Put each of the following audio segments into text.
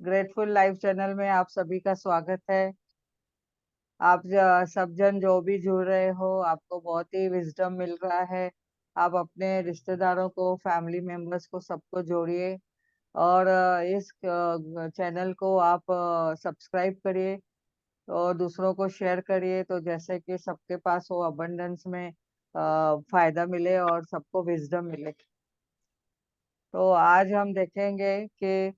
Grateful life channel में आप सभी का स्वागत है। आप सब जन जो भी जुड़ रहे हो, आपको बहुत ही विजडम मिल रहा है। आप अपने रिश्तेदारों को, फैमिली मेंबर्स को, सबको जोड़िए और इस चैनल को आप सब्सक्राइब करिए और दूसरों को शेयर करिए, तो जैसे कि सबके पास वो अबंडेंस में फायदा मिले और सबको विजडम मिले। तो आज हम देखेंगे कि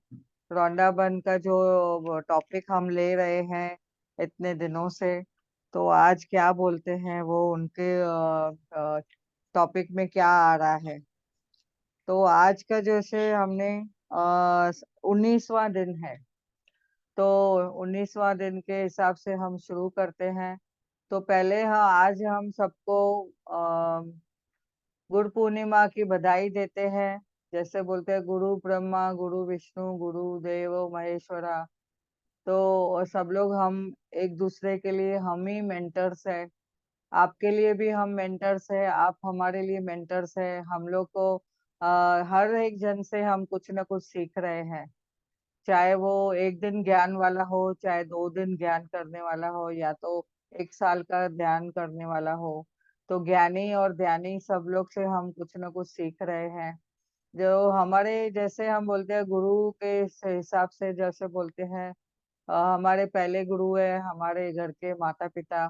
रोंडा बन का जो टॉपिक हम ले रहे हैं इतने दिनों से, तो आज क्या बोलते हैं वो, उनके टॉपिक में क्या आ रहा है। तो आज का जैसे हमने 19वां दिन है, तो 19वां दिन के हिसाब से हम शुरू करते हैं। तो पहले हाँ, आज हम सबको गुरु पूर्णिमा की बधाई देते हैं। जैसे बोलते हैं गुरु ब्रह्मा, गुरु विष्णु, गुरु देव महेश्वरा। तो सब लोग हम एक दूसरे के लिए हम ही मेंटर्स है। आपके लिए भी हम मेंटर्स है, आप हमारे लिए मेंटर्स है। हम लोग को हर एक जन से हम कुछ ना कुछ सीख रहे हैं। चाहे वो एक दिन ज्ञान वाला हो, चाहे 2 दिन ज्ञान करने वाला हो, या तो 1 साल का ध्यान करने वाला हो। तो ज्ञानी और ध्यानी सब लोग से हम कुछ ना कुछ सीख रहे हैं। जो हमारे जैसे हम बोलते हैं गुरु के हिसाब से, जैसे बोलते हैं हमारे पहले गुरु है हमारे घर के माता पिता।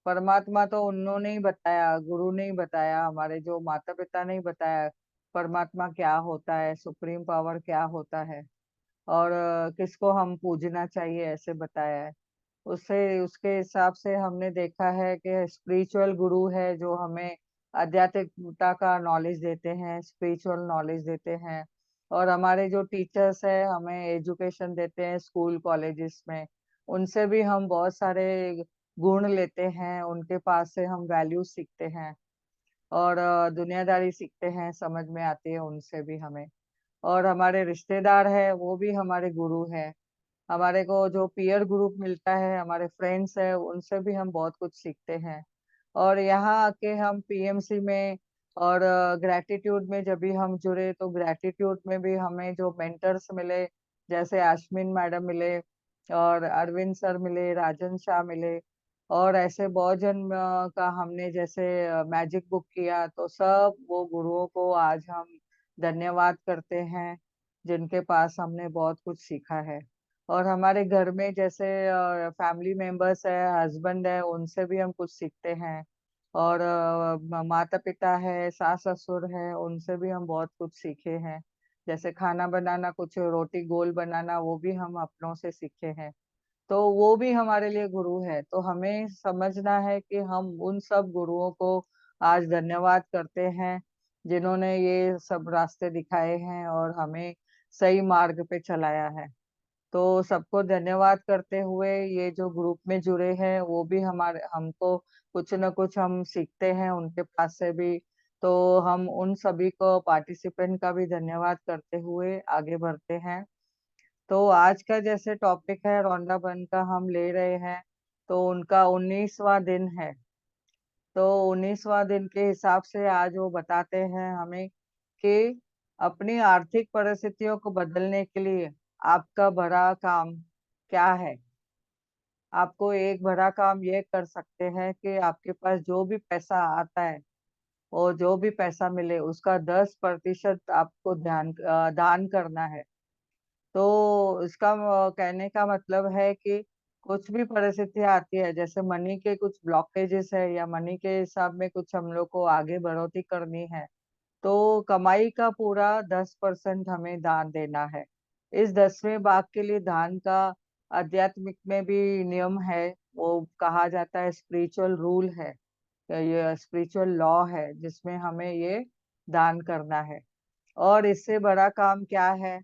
परमात्मा तो उन्होंने ही बताया, गुरु ने ही बताया, हमारे जो माता पिता ने ही बताया परमात्मा क्या होता है, सुप्रीम पावर क्या होता है, और किसको हम पूजना चाहिए, ऐसे बताया है। उससे उसके हिसाब से हमने देखा है कि स्पिरिचुअल गुरु है जो हमें आध्यात्मिकता का नॉलेज देते हैं, स्पिरिचुअल नॉलेज देते हैं। और हमारे जो टीचर्स है हमें एजुकेशन देते हैं स्कूल कॉलेजेस में, उनसे भी हम बहुत सारे गुण लेते हैं, उनके पास से हम वैल्यू सीखते हैं और दुनियादारी सीखते हैं, समझ में आती है उनसे भी हमें। और हमारे रिश्तेदार है वो भी हमारे गुरु है। हमारे को जो पीयर ग्रुप मिलता है, हमारे फ्रेंड्स है, उनसे भी हम बहुत कुछ सीखते हैं। और यहाँ आके हम पीएमसी में और ग्रेटिट्यूड में जब भी हम जुड़े, तो ग्रेटिट्यूड में भी हमें जो मेंटर्स मिले, जैसे आश्विन मैडम मिले और अरविंद सर मिले, राजन शाह मिले, और ऐसे बहुत जन का हमने जैसे मैजिक बुक किया, तो सब वो गुरुओं को आज हम धन्यवाद करते हैं, जिनके पास हमने बहुत कुछ सीखा है। और हमारे घर में जैसे फैमिली मेंबर्स है, हस्बैंड है, उनसे भी हम कुछ सीखते हैं। और माता पिता है, सास ससुर है, उनसे भी हम बहुत कुछ सीखे हैं। जैसे खाना बनाना, कुछ रोटी गोल बनाना, वो भी हम अपनों से सीखे हैं। तो वो भी हमारे लिए गुरु है। तो हमें समझना है कि हम उन सब गुरुओं को आज धन्यवाद करते हैं, जिन्होंने ये सब रास्ते दिखाए हैं और हमें सही मार्ग पे चलाया है। तो सबको धन्यवाद करते हुए, ये जो ग्रुप में जुड़े हैं वो भी हमारे हमको कुछ न कुछ हम सीखते हैं उनके पास से भी। तो हम उन सभी को पार्टिसिपेंट का भी धन्यवाद करते हुए आगे बढ़ते हैं। तो आज का जैसे टॉपिक है रोंडा बन का हम ले रहे हैं, तो उनका 19वां दिन है। तो 19वां दिन के हिसाब से आज वो बताते हैं हमें कि अपनी आर्थिक परिस्थितियों को बदलने के लिए आपका बड़ा काम क्या है। आपको एक बड़ा काम ये कर सकते हैं कि आपके पास जो भी पैसा आता है और जो भी पैसा मिले उसका 10% आपको दान करना है। तो इसका कहने का मतलब है कि कुछ भी परिस्थितियां आती है, जैसे मनी के कुछ ब्लॉकेजेस है या मनी के हिसाब में कुछ हम लोग को आगे बढ़ोतरी करनी है, तो कमाई का पूरा 10% हमें दान देना है। इस 10वें भाग के लिए दान का आध्यात्मिक में भी नियम है, वो कहा जाता है स्पिरिचुअल रूल है, ये स्पिरिचुअल लॉ है जिसमें हमें ये दान करना है। और इससे बड़ा काम क्या है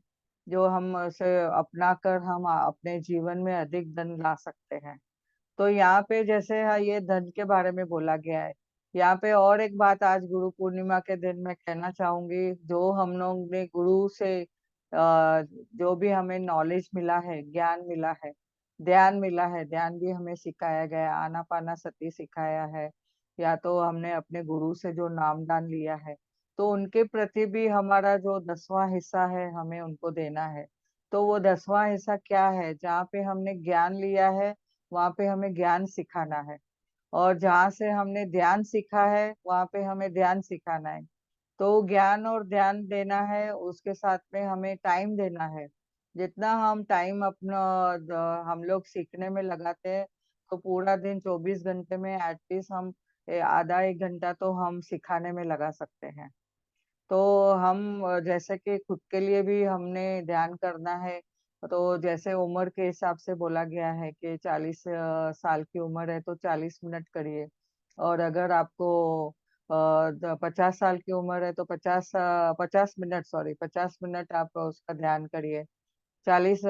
जो हम उसे अपना कर हम अपने जीवन में अधिक धन ला सकते हैं। तो यहाँ पे जैसे ये धन के बारे में बोला गया है। यहाँ पे और एक बात आज गुरु पूर्णिमा के दिन मैं कहना चाहूंगी, जो हम लोग ने गुरु से जो भी हमें नॉलेज मिला है, ज्ञान मिला है, ध्यान मिला है, ध्यान भी हमें सिखाया गया, आनापाना सती सिखाया है, या तो हमने अपने गुरु से जो नामदान लिया है, तो उनके प्रति भी हमारा जो 10वां हिस्सा है हमें उनको देना है। तो वो 10वां हिस्सा क्या है, जहाँ पे हमने ज्ञान लिया है वहां पे हमें ज्ञान सिखाना है, और जहाँ से हमने ध्यान सीखा है वहां पे हमें ध्यान सिखाना है। तो ज्ञान और ध्यान देना है, उसके साथ में हमें टाइम देना है। जितना हम टाइम अपना हम लोग सीखने में लगाते हैं, तो पूरा दिन 24 घंटे में एटलीस्ट हम आधा एक घंटा तो हम सिखाने में लगा सकते हैं। तो हम जैसे कि खुद के लिए भी हमने ध्यान करना है। तो जैसे उम्र के हिसाब से बोला गया है कि 40 साल की उम्र है तो 40 मिनट करिए, और अगर आपको 50 साल की उम्र है तो 50 मिनट, सॉरी 50 मिनट आप उसका ध्यान करिए। 40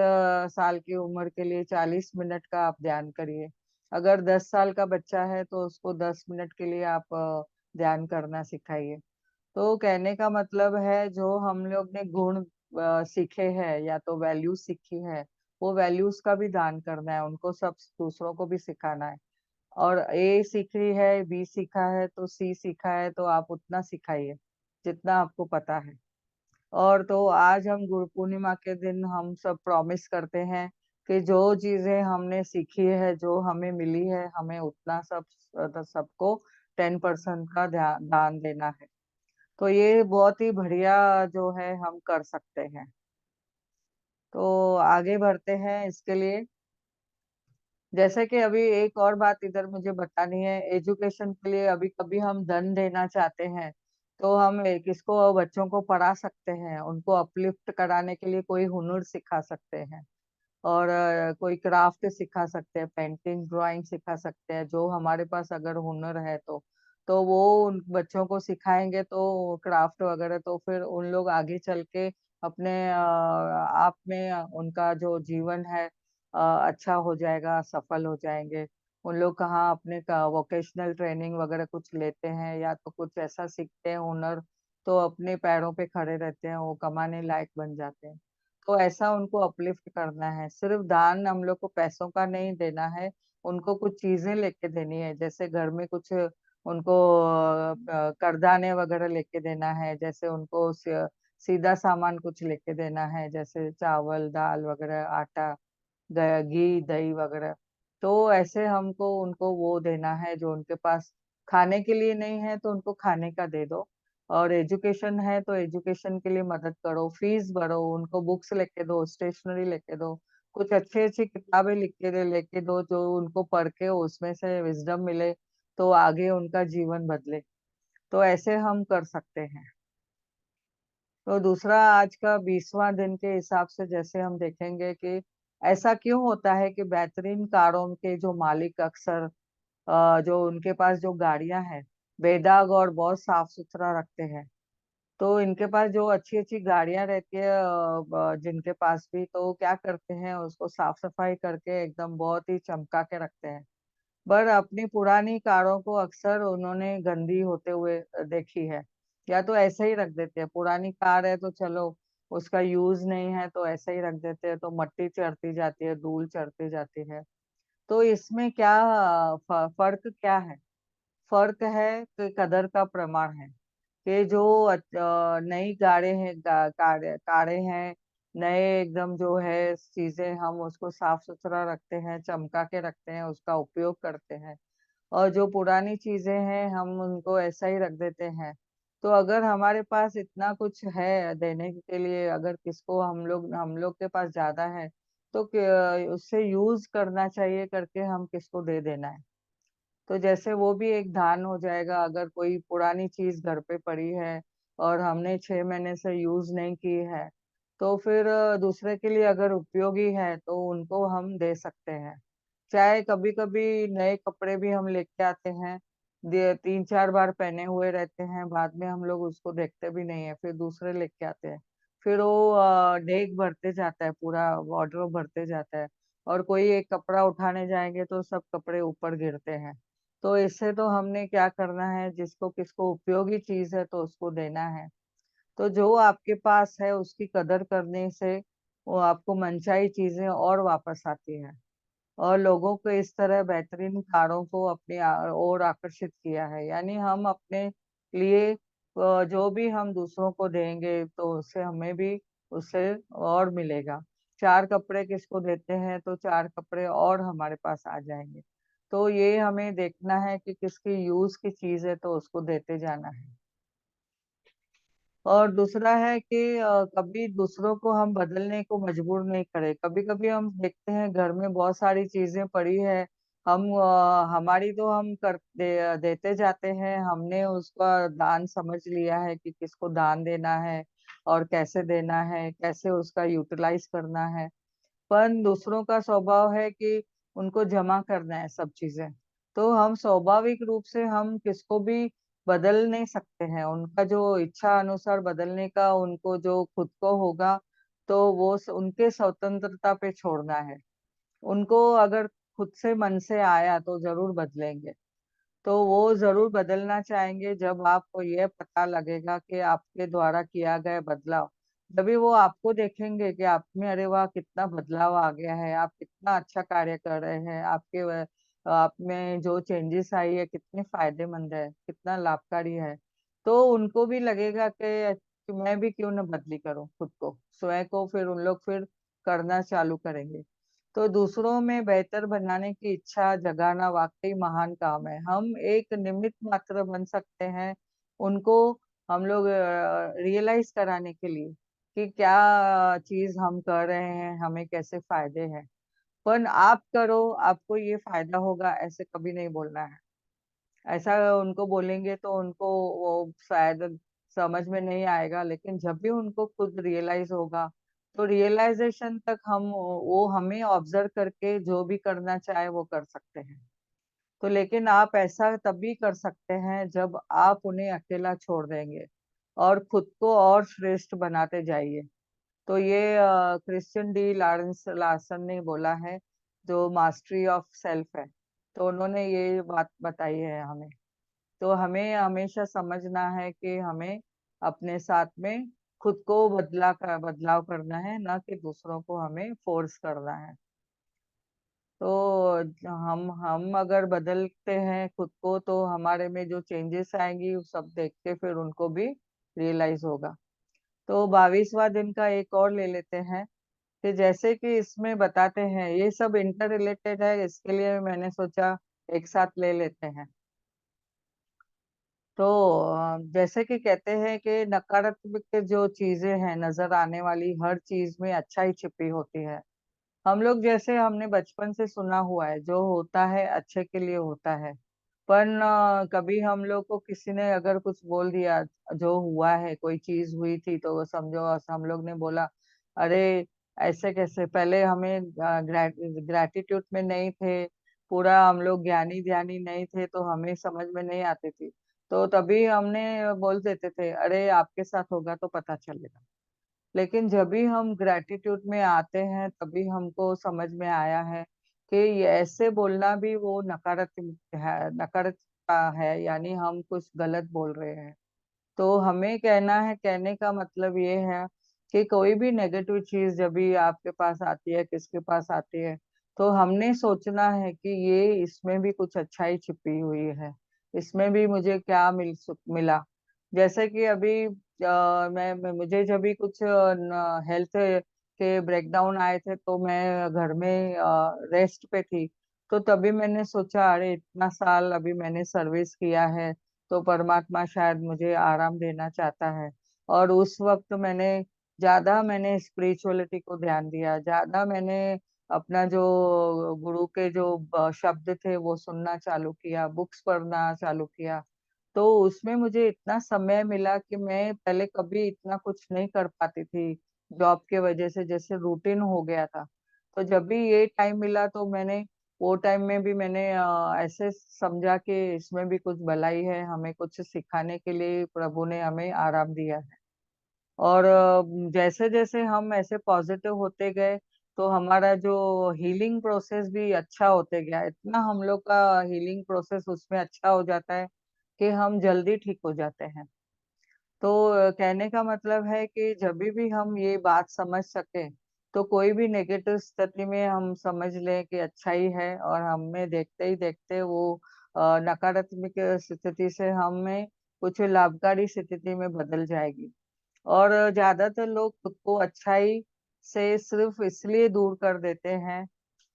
साल की उम्र के लिए 40 मिनट का आप ध्यान करिए। अगर 10 साल का बच्चा है तो उसको 10 मिनट के लिए आप ध्यान करना सिखाइए। तो कहने का मतलब है, जो हम लोग ने गुण सीखे हैं या तो वैल्यूज सीखी है, वो वैल्यूज का भी दान करना है, उनको सब दूसरों को भी सिखाना है। और ए सीखी है, बी सीखा है, तो सी सीखा है, तो आप उतना सिखाइए जितना आपको पता है। और तो आज हम गुरु पूर्णिमा के दिन हम सब प्रॉमिस करते हैं कि जो चीजें हमने सीखी है, जो हमें मिली है, हमें उतना सबको 10% का दान देना है। तो ये बहुत ही बढ़िया जो है हम कर सकते हैं। तो आगे बढ़ते हैं इसके लिए। जैसे कि अभी एक और बात इधर मुझे बतानी है, एजुकेशन के लिए अभी कभी हम धन देना चाहते हैं, तो हम किसको बच्चों को पढ़ा सकते हैं, उनको अपलिफ्ट कराने के लिए कोई हुनर सिखा सकते हैं, और कोई क्राफ्ट सिखा सकते हैं, पेंटिंग ड्राइंग सिखा सकते हैं, जो हमारे पास अगर हुनर है तो वो उन बच्चों को सिखाएंगे तो क्राफ्ट वगैरह, तो फिर उन लोग आगे चल के अपने आप में उनका जो जीवन है अच्छा हो जाएगा, सफल हो जाएंगे। उन लोग कहाँ अपने का वोकेशनल ट्रेनिंग वगैरह कुछ लेते हैं या तो कुछ ऐसा सीखते हैं हुनर, तो अपने पैरों पे खड़े रहते हैं, वो कमाने लायक बन जाते हैं। तो ऐसा उनको अपलिफ्ट करना है। सिर्फ दान हम लोग को पैसों का नहीं देना है, उनको कुछ चीजें लेके देनी है, जैसे घर में कुछ उनको करदाने वगैरह लेके देना है, जैसे उनको सीधा सामान कुछ लेके देना है, जैसे चावल दाल वगैरह, आटा, घी दही वगैरह। तो ऐसे हमको उनको वो देना है, जो उनके पास खाने के लिए नहीं है तो उनको खाने का दे दो, और एजुकेशन है तो एजुकेशन के लिए मदद करो, फीस भरो, उनको बुक्स लेके दो, स्टेशनरी लेके दो, कुछ अच्छी अच्छी किताबें लिख के लेके दो, जो उनको पढ़ के उसमें से विजडम मिले, तो आगे उनका जीवन बदले। तो ऐसे हम कर सकते हैं। तो दूसरा, आज का 20वां दिन के हिसाब से जैसे हम देखेंगे कि ऐसा क्यों होता है कि बेहतरीन कारों के जो मालिक अक्सर जो उनके पास जो गाड़ियां हैं, बेदाग और बहुत साफ सुथरा रखते हैं। तो इनके पास जो अच्छी अच्छी गाड़ियां रहती है, जिनके पास भी, तो क्या करते हैं, उसको साफ सफाई करके एकदम बहुत ही चमका के रखते हैं। पर अपनी पुरानी कारों को अक्सर उन्होंने गंदी होते हुए देखी है, या तो ऐसे ही रख देते हैं, पुरानी कार है तो चलो उसका यूज नहीं है तो ऐसे ही रख देते हैं, तो मट्टी चढ़ती जाती है, धूल चढ़ती जाती है। तो इसमें क्या फर्क क्या है? फर्क है कि कदर का प्रमाण है, कि जो नई गाड़े हैं, कारें हैं, नए एकदम जो है चीजें, हम उसको साफ सुथरा रखते हैं, चमका के रखते हैं, उसका उपयोग करते हैं। और जो पुरानी चीजें हैं हम उनको ऐसा ही रख देते हैं। तो अगर हमारे पास इतना कुछ है देने के लिए, अगर किसको हम लोग के पास ज्यादा है, तो उससे यूज करना चाहिए करके हम किसको दे देना है। तो जैसे वो भी एक दान हो जाएगा। अगर कोई पुरानी चीज घर पे पड़ी है और हमने 6 महीने से यूज नहीं की है, तो फिर दूसरे के लिए अगर उपयोगी है तो उनको हम दे सकते हैं। चाहे कभी कभी नए कपड़े भी हम लेके आते हैं, 3 4 बार पहने हुए रहते हैं, बाद में हम लोग उसको देखते भी नहीं है, फिर दूसरे लेके आते हैं। फिर वो डेग भरते जाता है, पूरा वार्डरोब भरते जाता है, और कोई एक कपड़ा उठाने जाएंगे तो सब कपड़े ऊपर गिरते हैं। तो इससे तो हमने क्या करना है, जिसको किसको उपयोगी चीज है तो उसको देना है। तो जो आपके पास है उसकी कदर करने से वो आपको मनचाही चीजें और वापस आती हैं। और लोगों को इस तरह बेहतरीन कारों को अपनी ओर आकर्षित किया है, यानी हम अपने लिए जो भी हम दूसरों को देंगे तो उससे हमें भी उससे और मिलेगा। चार कपड़े किसको देते हैं तो चार कपड़े और हमारे पास आ जाएंगे। तो ये हमें देखना है कि किसकी यूज की चीज है तो उसको देते जाना है। और दूसरा है कि कभी दूसरों को हम बदलने को मजबूर नहीं करें। कभी कभी हम देखते हैं घर में बहुत सारी चीजें पड़ी है, हम हमारी तो हम देते जाते हैं, हमने उसका दान समझ लिया है कि किसको दान देना है और कैसे देना है, कैसे उसका यूटिलाइज करना है। पर दूसरों का स्वभाव है कि उनको जमा करना है सब चीजें। तो हम स्वाभाविक रूप से हम किसको भी बदल नहीं सकते हैं, उनका जो इच्छा अनुसार बदलने का उनको जो खुद को होगा, तो वो उनके स्वतंत्रता पे छोड़ना है। उनको अगर खुद से मन से आया तो जरूर बदलेंगे। तो वो जरूर बदलना चाहेंगे जब आपको ये पता लगेगा कि आपके द्वारा किया गया बदलाव, तभी वो आपको देखेंगे कि आप में अरे वाह कितना बदलाव आ गया है, आप कितना अच्छा कार्य कर रहे हैं, आप में जो चेंजेस आई है कितने फायदेमंद है, कितना लाभकारी है। तो उनको भी लगेगा कि मैं भी क्यों न बदली करूं खुद को, स्वयं को फिर उन लोग फिर करना चालू करेंगे। तो दूसरों में बेहतर बनाने की इच्छा जगाना वाकई महान काम है। हम एक निमित्त मात्र बन सकते हैं उनको, हम लोग रियलाइज कराने के लिए कि क्या चीज हम कर रहे हैं, हमें कैसे फायदे हैं। पर आप करो आपको ये फायदा होगा ऐसे कभी नहीं बोलना है। ऐसा उनको बोलेंगे तो उनको वो शायद समझ में नहीं आएगा, लेकिन जब भी उनको खुद रियलाइज होगा तो रियलाइजेशन तक हम वो हमें ऑब्जर्व करके जो भी करना चाहे वो कर सकते हैं। तो लेकिन आप ऐसा तभी कर सकते हैं जब आप उन्हें अकेला छोड़ देंगे और खुद को और श्रेष्ठ बनाते जाइए। तो ये क्रिश्चियन डी लॉरेंस लार्सन ने बोला है, जो मास्टरी ऑफ सेल्फ है। तो उन्होंने ये बात बताई है हमें। तो हमें हमेशा समझना है कि हमें अपने साथ में खुद को बदलाव करना है, ना कि दूसरों को हमें फोर्स करना है। तो हम अगर बदलते हैं खुद को तो हमारे में जो चेंजेस आएंगी वो सब देख के फिर उनको भी रियलाइज होगा। तो 22वां दिन का एक और ले लेते हैं कि जैसे कि इसमें बताते हैं, ये सब इंटर रिलेटेड है इसके लिए मैंने सोचा एक साथ ले लेते हैं। तो जैसे कि कहते हैं कि नकारात्मक जो चीजें हैं, नजर आने वाली हर चीज में अच्छाई छिपी होती है। हम लोग जैसे हमने बचपन से सुना हुआ है, जो होता है अच्छे के लिए होता है। पर कभी हम लोग को किसी ने अगर कुछ बोल दिया, जो हुआ है कोई चीज हुई थी तो वो समझो हम लोग ने बोला अरे ऐसे कैसे, पहले हमें ग्रेटिट्यूड में नहीं थे, पूरा हम लोग ज्ञानी ध्यानी नहीं थे तो हमें समझ में नहीं आती थी। तो तभी हमने बोल देते थे अरे आपके साथ होगा तो पता चलेगा। लेकिन जब भी हम ग्रेटिट्यूड में आते हैं तभी हमको समझ में आया है कि ये ऐसे बोलना भी वो नकारात्मक है, नकारात्मकता है, यानी हम कुछ गलत बोल रहे हैं। तो हमें कहना है, कहने का मतलब ये है कि कोई भी नेगेटिव चीज जब भी आपके पास आती है, किसके पास आती है, तो हमने सोचना है कि ये इसमें भी कुछ अच्छाई छिपी हुई है, इसमें भी मुझे क्या मिला। जैसे कि अभी मुझे जब भी कुछ हेल्थ के ब्रेकडाउन आए थे तो मैं घर में रेस्ट पे थी। तो तभी मैंने सोचा अरे इतना साल अभी मैंने सर्विस किया है, तो परमात्मा शायद मुझे आराम देना चाहता है। और उस वक्त मैंने स्पिरिचुअलिटी को ध्यान दिया, ज्यादा मैंने अपना जो गुरु के जो शब्द थे वो सुनना चालू किया, बुक्स पढ़ना चालू किया। तो उसमें मुझे इतना समय मिला कि मैं पहले कभी इतना कुछ नहीं कर पाती थी, जॉब के वजह से जैसे रूटीन हो गया था। तो जब भी ये टाइम मिला तो मैंने वो टाइम में भी मैंने ऐसे समझा कि इसमें भी कुछ भलाई है, हमें कुछ सिखाने के लिए प्रभु ने हमें आराम दिया है। और जैसे जैसे हम ऐसे पॉजिटिव होते गए तो हमारा जो हीलिंग प्रोसेस भी अच्छा होते गया, इतना हम लोग का हीलिंग प्रोसेस उसमें अच्छा हो जाता है कि हम जल्दी ठीक हो जाते हैं। तो कहने का मतलब है कि जब भी हम ये बात समझ सके तो कोई भी नेगेटिव स्थिति में हम समझ लें कि अच्छा ही है, और हमें देखते ही देखते वो नकारात्मक स्थिति से हमें कुछ लाभकारी स्थिति में बदल जाएगी। और ज्यादातर लोग खुद को अच्छा ही से सिर्फ इसलिए दूर कर देते हैं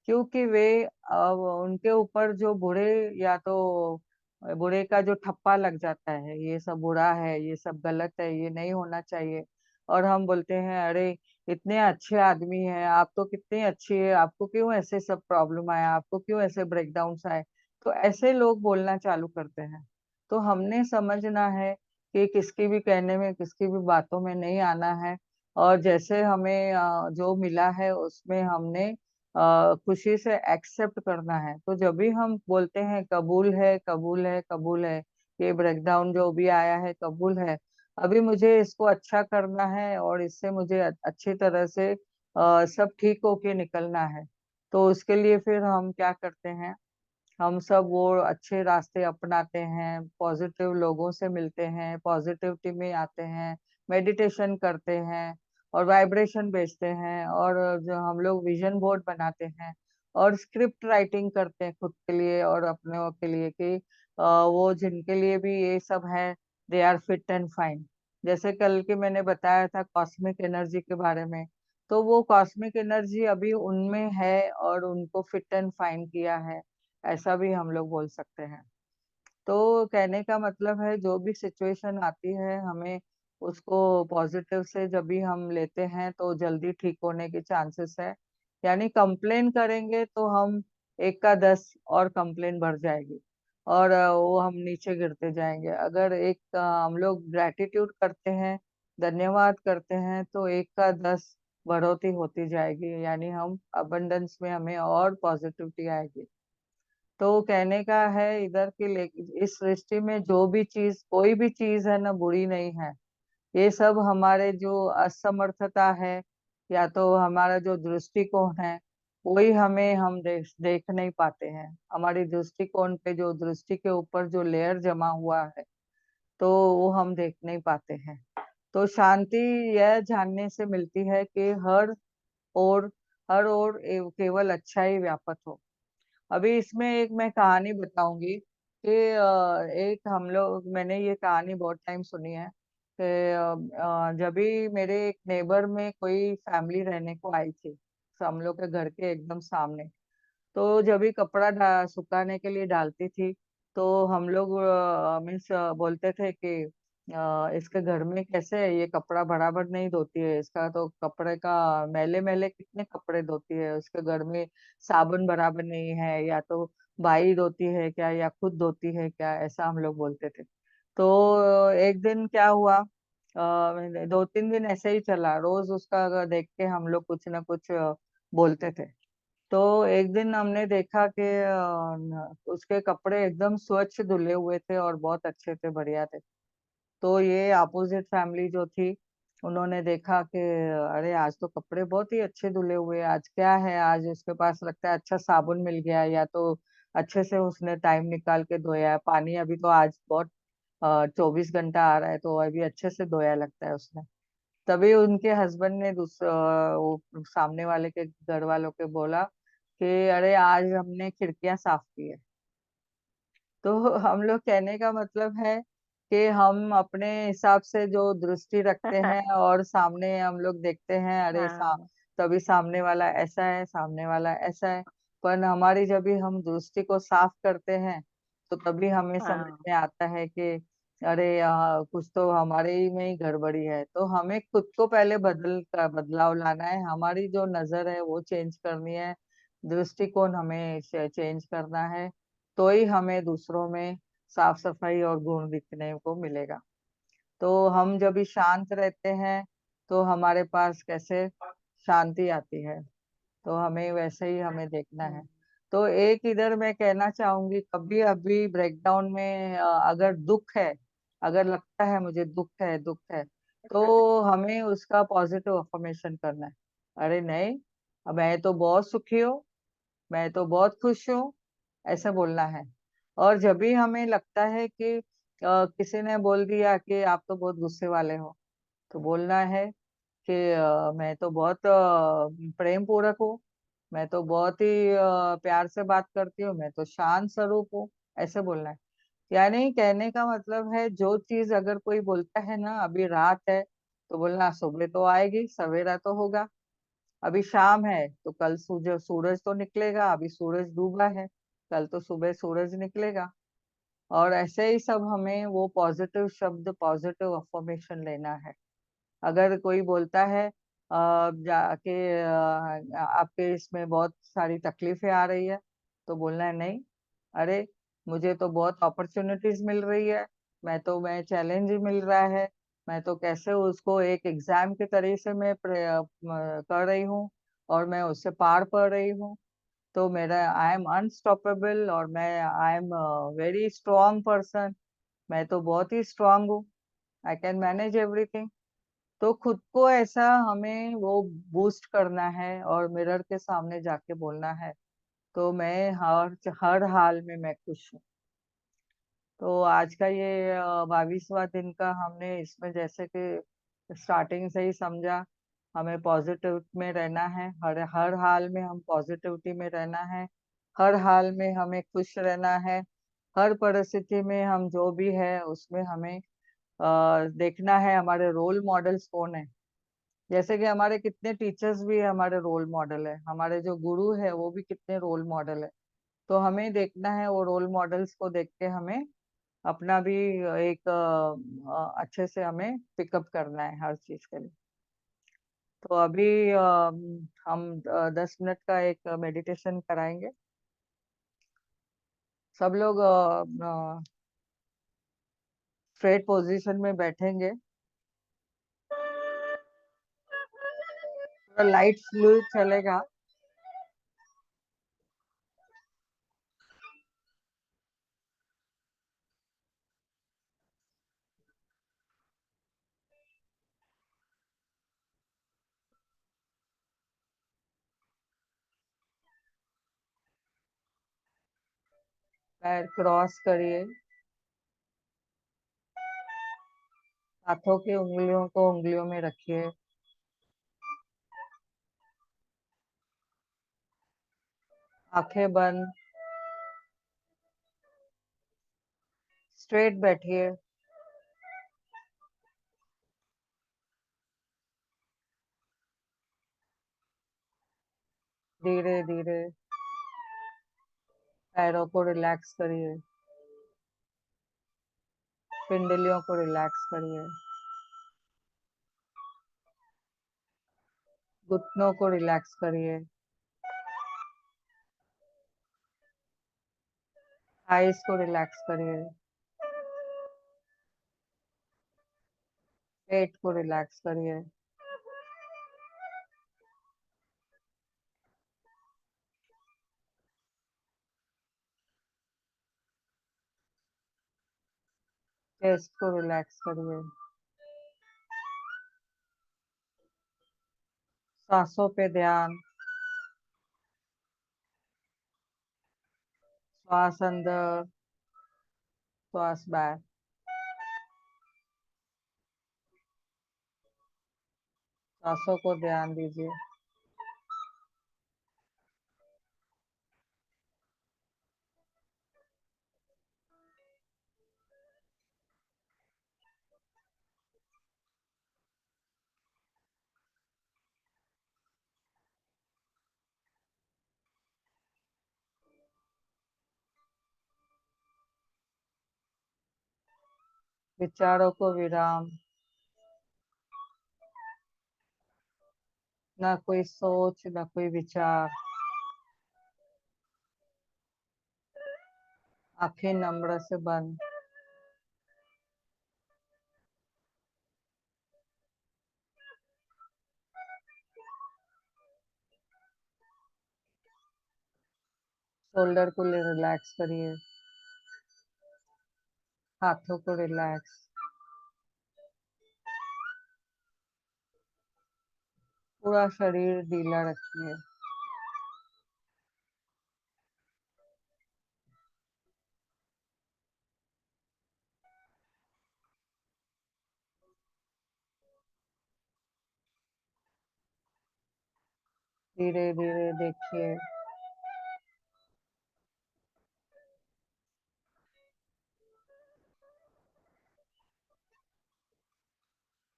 क्योंकि वे अब उनके ऊपर जो बुरे, या तो बुरे का जो ठप्पा लग जाता है, ये सब बुरा है, ये सब गलत है, ये नहीं होना चाहिए। और हम बोलते हैं अरे इतने अच्छे आदमी हैं, आप तो कितनी अच्छी है, आपको क्यों ऐसे सब प्रॉब्लम आया, आपको क्यों ऐसे ब्रेकडाउन्स आए। तो ऐसे लोग बोलना चालू करते हैं। तो हमने समझना है कि किसकी भी कहने में, किसकी भी बातों में नहीं आना है। और जैसे हमें जो मिला है उसमें हमने खुशी से एक्सेप्ट करना है। तो जब भी हम बोलते हैं कबूल है, कबूल है, कबूल है, ये ब्रेकडाउन जो भी आया है कबूल है, अभी मुझे इसको अच्छा करना है और इससे मुझे अच्छी तरह से सब ठीक होके निकलना है। तो उसके लिए फिर हम क्या करते हैं, हम सब वो अच्छे रास्ते अपनाते हैं, पॉजिटिव लोगों से मिलते हैं, पॉजिटिविटी में आते हैं, मेडिटेशन करते हैं और वाइब्रेशन भेजते हैं, और जो हम लोग विजन बोर्ड बनाते हैं और स्क्रिप्ट राइटिंग करते हैं खुद के लिए और अपने के लिए कि वो जिनके लिए भी ये सब है, they are fit and fine. जैसे कल के मैंने बताया था कॉस्मिक एनर्जी के बारे में, तो वो कॉस्मिक एनर्जी अभी उनमें है और उनको फिट एंड फाइन किया है, ऐसा भी हम लोग बोल सकते हैं। तो कहने का मतलब है जो भी सिचुएशन आती है हमें उसको पॉजिटिव से जब भी हम लेते हैं तो जल्दी ठीक होने के चांसेस है। यानी कंप्लेन करेंगे तो हम एक का 10 और कंप्लेन बढ़ जाएगी, और वो हम नीचे गिरते जाएंगे। अगर एक हम लोग ग्रेटिट्यूड करते हैं, धन्यवाद करते हैं, तो एक का 10 बढ़ोतरी होती जाएगी, यानी हम अबंडेंस में हमें और पॉजिटिविटी आएगी। तो कहने का है इधर की, इस सृष्टि में जो भी चीज, कोई भी चीज है ना, बुरी नहीं है। ये सब हमारे जो असमर्थता है, या तो हमारा जो दृष्टिकोण है, वही हमें हम देख नहीं पाते हैं। हमारी दृष्टिकोण पे जो, दृष्टि के ऊपर जो लेयर जमा हुआ है, तो वो हम देख नहीं पाते हैं। तो शांति यह जानने से मिलती है कि ओर हर ओर केवल अच्छा ही व्यापक हो। अभी इसमें एक मैं कहानी बताऊंगी कि एक हम लोग, मैंने ये कहानी बहुत टाइम सुनी है कि जब भी मेरे एक नेबर में कोई फैमिली रहने को आई थी, तो हम लोग के घर के एकदम सामने, तो जब भी कपड़ा सुखाने के लिए डालती थी, तो हम लोग मीन्स बोलते थे कि इसके घर में कैसे है, ये कपड़ा बराबर नहीं धोती है, इसका तो कपड़े का मैले मैले कितने कपड़े धोती है, उसके घर में साबुन बराबर नहीं है, या तो बाई धोती है क्या, या खुद धोती है क्या, ऐसा हम लोग बोलते थे। तो एक दिन क्या हुआ, 2-3 दिन ऐसे ही चला, रोज उसका अगर देख के हम लोग कुछ ना कुछ बोलते थे। तो एक दिन हमने देखा कि उसके कपड़े एकदम स्वच्छ धुले हुए थे और बहुत अच्छे थे, बढ़िया थे। तो ये अपोजिट फैमिली जो थी, उन्होंने देखा कि अरे आज तो कपड़े बहुत ही अच्छे धुले हुए हैं, आज क्या है, आज उसके पास लगता है अच्छा साबुन मिल गया है, या तो अच्छे से उसने टाइम निकाल के धोया है, पानी अभी तो आज बहुत 24 घंटा आ रहा है, तो अभी अच्छे से धोया लगता है उसने। तभी उनके हस्बैंड ने दूसरा, वो सामने वाले के घर वालों के बोला कि अरे आज हमने खिड़कियां साफ की है। तो हम लोग, कहने का मतलब है कि हम अपने हिसाब से जो दृष्टि रखते हैं और सामने हम लोग देखते हैं, अरे हाँ, तभी सामने वाला ऐसा है, सामने वाला ऐसा है। पर हमारी जब भी हम दृष्टि को साफ करते हैं, तो तभी हमें समझ हाँ, में आता है कि अरे कुछ तो हमारे ही में ही गड़बड़ी है। तो हमें खुद को पहले बदलाव लाना है, हमारी जो नजर है वो चेंज करनी है, दृष्टिकोण हमें चेंज करना है। तो ही हमें दूसरों में साफ सफाई और गुण दिखने को मिलेगा। तो हम जब भी शांत रहते हैं, तो हमारे पास कैसे शांति आती है, तो हमें वैसे ही हमें देखना है। हम्म, तो एक इधर मैं कहना चाहूंगी, कभी अभी ब्रेकडाउन में अगर दुख है, अगर लगता है मुझे दुख है, दुख है, तो हमें उसका पॉजिटिव अफर्मेशन करना है। अरे नहीं, अब मैं तो बहुत सुखी हूँ, मैं तो बहुत खुश हूँ, ऐसा बोलना है। और जब भी हमें लगता है कि किसी ने बोल दिया कि आप तो बहुत गुस्से वाले हो, तो बोलना है कि मैं तो बहुत प्रेम पूर्वक हूँ, मैं तो बहुत ही प्यार से बात करती हूँ, मैं तो शांत स्वरूप हूँ, ऐसे बोलना है। यानी कहने का मतलब है जो चीज अगर कोई बोलता है ना, अभी रात है, तो बोलना सुबह तो आएगी, सवेरा तो होगा। अभी शाम है तो कल सूरज सूरज तो निकलेगा, अभी सूरज डूबा है, कल तो सुबह सूरज निकलेगा। और ऐसे ही सब हमें वो पॉजिटिव शब्द, पॉजिटिव अफर्मेशन लेना है। अगर कोई बोलता है जाके आपके इसमें बहुत सारी तकलीफें आ रही है, तो बोलना है नहीं, अरे मुझे तो बहुत अपॉर्चुनिटीज मिल रही है, मैं चैलेंज मिल रहा है, मैं तो कैसे उसको एक एग्जाम के तरीके से मैं कर रही हूँ, और मैं उससे पार पा रही हूँ। तो मेरा आई एम अनस्टॉपेबल, और मैं I am very strong person, मैं तो बहुत ही स्ट्रांग हूँ, आई कैन मैनेज एवरीथिंग। तो खुद को ऐसा हमें वो बूस्ट करना है और मिरर के सामने जाके बोलना है, तो मैं हर हाल में मैं खुश हूँ। तो आज का ये 22वां दिन का हमने इसमें जैसे कि स्टार्टिंग से ही समझा, हमें पॉजिटिव में रहना है, हर हर हाल में हम पॉजिटिविटी में रहना है, हर हाल में हमें खुश रहना है, हर परिस्थिति में हम जो भी है उसमें हमें देखना है हमारे रोल मॉडल्स कौन है। जैसे कि हमारे कितने टीचर्स भी हमारे रोल मॉडल है, हमारे जो गुरु है वो भी कितने रोल मॉडल है। तो हमें देखना है वो रोल मॉडल्स को देख के हमें अपना भी एक अच्छे से हमें पिकअप करना है हर चीज के लिए। तो अभी हम 10 मिनट का एक मेडिटेशन कराएंगे। सब लोग स्ट्रेट पोजीशन में बैठेंगे, थोड़ा लाइट फ्लूइड चलेगा। पैर क्रॉस करिए, हाथों की उंगलियों को उंगलियों में रखिए, आंखें बंद, स्ट्रेट बैठिए। धीरे धीरे पैरों को रिलैक्स करिए, पिंडलियों को रिलैक्स करिए, घुटनों को रिलैक्स करिए, आईज को रिलैक्स करिए, पेट को रिलैक्स करिए, चेस्ट को रिलैक्स करिए। सांसों पे ध्यान, श्वास अंदर, श्वास बाहर। सांसों को ध्यान दीजिए। विचारों को विराम, ना कोई सोच ना कोई विचार। आंखें नम्र से बंद। शोल्डर को रिलैक्स करिए, हाथों को रिलैक्स, पूरा शरीर ढीला रखिए। धीरे धीरे देखिए,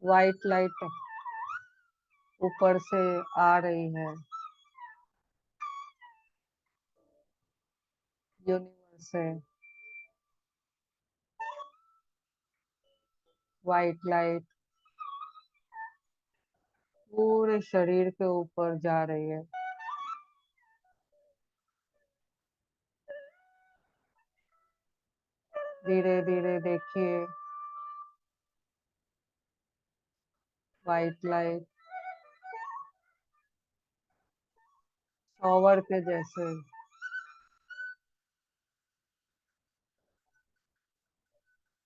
व्हाइट लाइट ऊपर से आ रही है। यूनिवर्स से व्हाइट लाइट पूरे शरीर के ऊपर जा रही है। धीरे धीरे देखिए, व्हाइट लाइट शॉवर के जैसे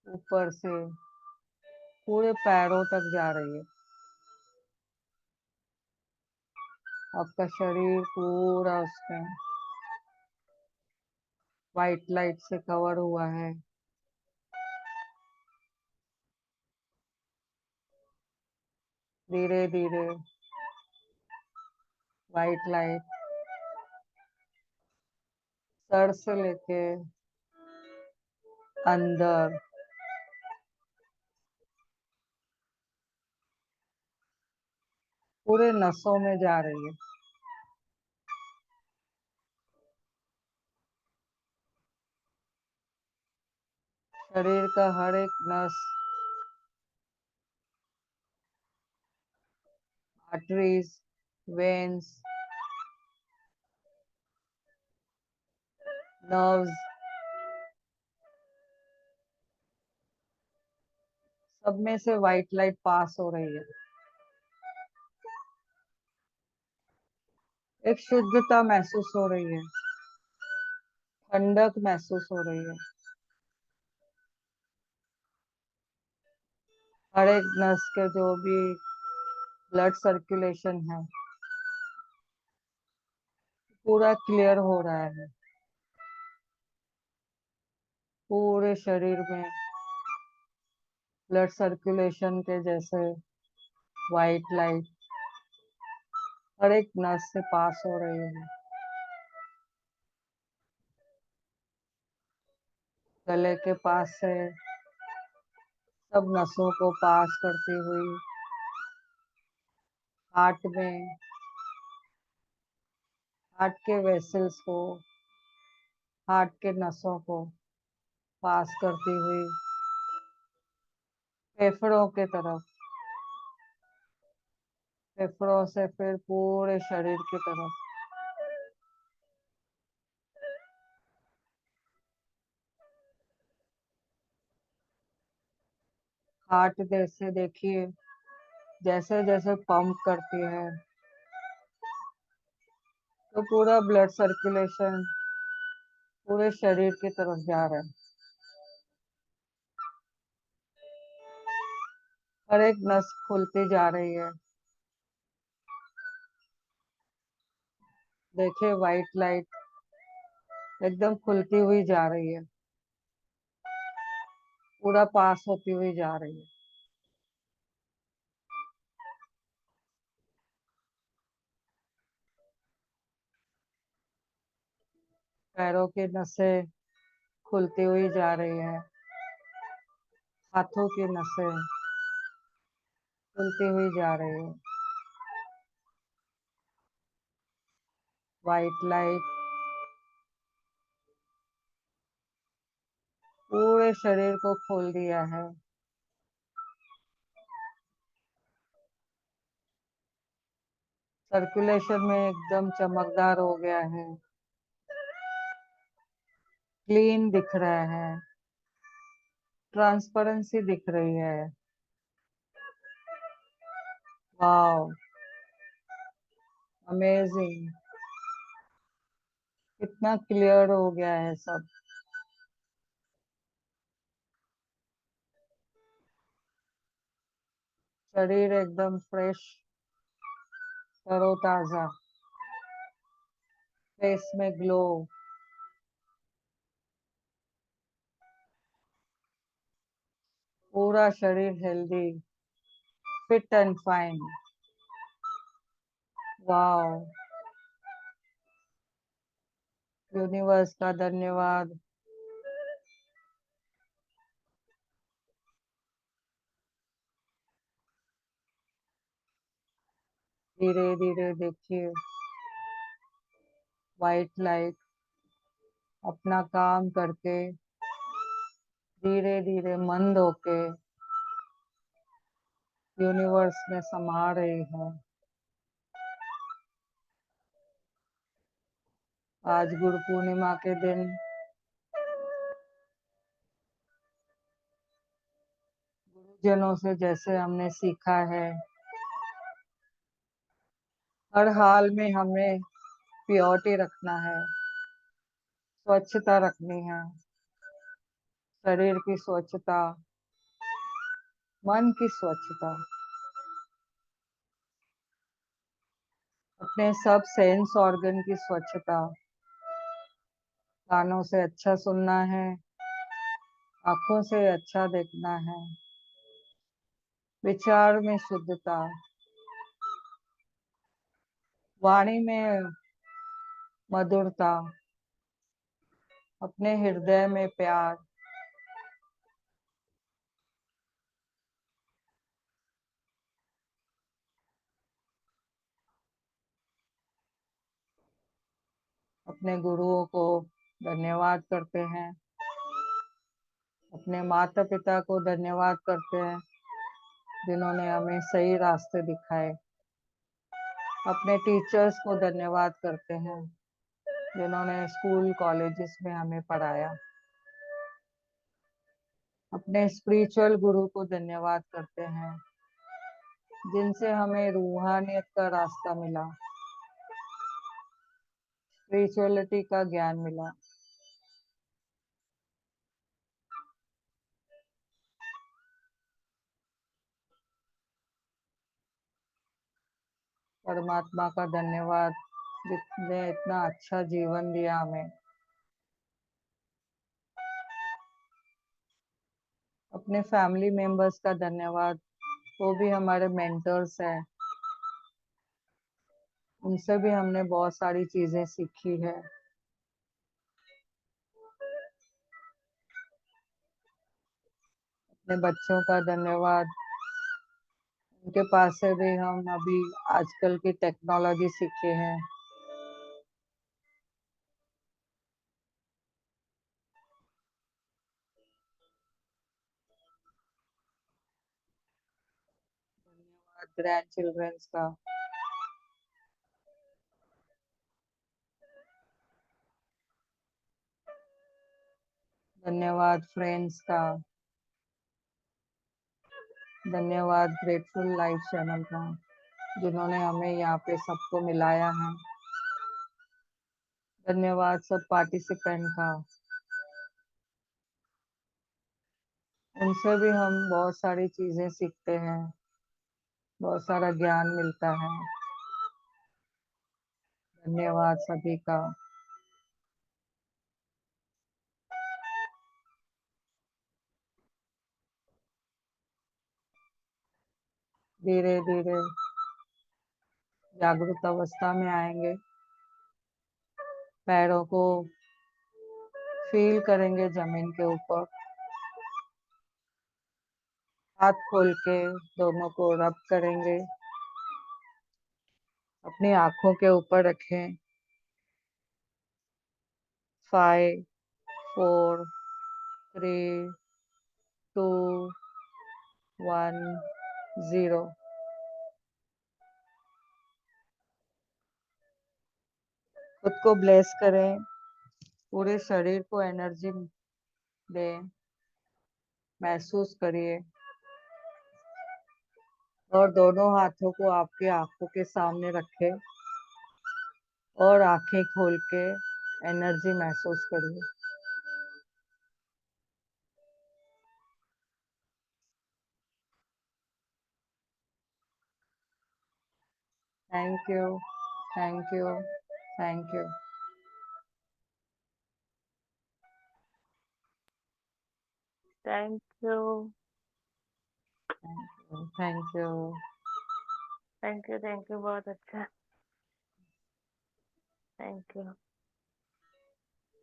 ऊपर से पूरे पैरों तक जा रही है। आपका शरीर पूरा उसमें व्हाइट लाइट से कवर हुआ है। धीरे धीरे व्हाइट लाइट सर से लेके अंदर पूरे नसों में जा रही है। शरीर का हर एक नस, आर्टरीज, वेन्स, नर्व्स, सब में से व्हाइट लाइट पास हो रही है। एक शुद्धता महसूस हो रही है। ठंडक महसूस हो रही है। हर एक नस के जो भी ब्लड सर्कुलेशन है पूरा क्लियर हो रहा है। पूरे शरीर में ब्लड सर्कुलेशन के जैसे व्हाइट लाइट हर एक नस से पास हो रही है। गले के पास से सब नसों को पास करती हुई हार्ट में, हार्ट के वेसल्स को, हार्ट के नसों को पास करती हुई फेफड़ों के तरफ, फेफड़ों से फिर पूरे शरीर की तरफ। हार्ट जैसे देखिए, जैसे जैसे पंप करती है तो पूरा ब्लड सर्कुलेशन पूरे शरीर की तरफ जा रहा है। हर एक नस खुलती जा रही है। देखिए व्हाइट लाइट एकदम खुलती हुई जा रही है, पूरा पास होती हुई जा रही है। पैरों की नसें खुलती हुई जा रही है। हाथों की नसें खुलती हुई जा रही है। व्हाइट लाइट पूरे शरीर को खोल दिया है। सर्कुलेशन में एकदम चमकदार हो गया है। क्लीन दिख रहा है। ट्रांसपेरेंसी दिख रही है। Wow, amazing. कितना क्लियर हो गया है सब। शरीर एकदम फ्रेश, तरोताजा, फेस में ग्लो। पूरा शरीर healthy, fit and fine. Wow, universe का धन्यवाद। धीरे धीरे देखिए वाइट लाइट अपना काम करके धीरे धीरे मंद होके यूनिवर्स में समा रही है। आज गुरु पूर्णिमा के दिन गुरुजनों से जैसे हमने सीखा है, हर हाल में हमें प्योरिटी रखना है, स्वच्छता रखनी है, शरीर की स्वच्छता, मन की स्वच्छता, अपने सब सेंस ऑर्गन की स्वच्छता, कानों से अच्छा सुनना है, आंखों से अच्छा देखना है, विचार में शुद्धता, वाणी में मधुरता, अपने हृदय में प्यार, अपने गुरुओं को धन्यवाद करते हैं, अपने माता पिता को धन्यवाद करते हैं जिन्होंने हमें सही रास्ते दिखाए, अपने टीचर्स को धन्यवाद करते हैं जिन्होंने स्कूल कॉलेजेस में हमें पढ़ाया, अपने स्पिरिचुअल गुरु को धन्यवाद करते हैं जिनसे हमें रूहानियत का रास्ता मिला, स्पिरिचुअलिटी का ज्ञान मिला। परमात्मा का धन्यवाद जिसने इतना अच्छा जीवन दिया हमें। अपने फैमिली मेंबर्स का धन्यवाद, वो भी हमारे मेंटर्स हैं, उनसे भी हमने बहुत सारी चीजें सीखी है। अपने बच्चों का धन्यवाद, उनके पास से भी हम अभी आजकल की टेक्नोलॉजी सीखे हैं। ग्रैंड चिल्ड्रंस का धन्यवाद, फ्रेंड्स का धन्यवाद, ग्रेटफुल लाइफ चैनल का जिन्होंने हमें यहाँ पे सबको मिलाया है। धन्यवाद सब पार्टिसिपेंट का, उनसे भी हम बहुत सारी चीजें सीखते हैं, बहुत सारा ज्ञान मिलता है। धन्यवाद सभी का। धीरे धीरे जागरूक अवस्था में आएंगे, पैरों को फील करेंगे जमीन के ऊपर, हाथ खोल के दोनों को रब करेंगे, अपनी आंखों के ऊपर रखें। 5 4 3 2 1 0। खुद को ब्लेस करें, पूरे शरीर को एनर्जी दें, महसूस करिए और दोनों हाथों को आपके आंखों के सामने रखें और आंखें खोल के एनर्जी महसूस करिए। Thank you, thank you, thank you, thank you, thank you. Thank you, thank you, बहुत अच्छा, थैंक यू।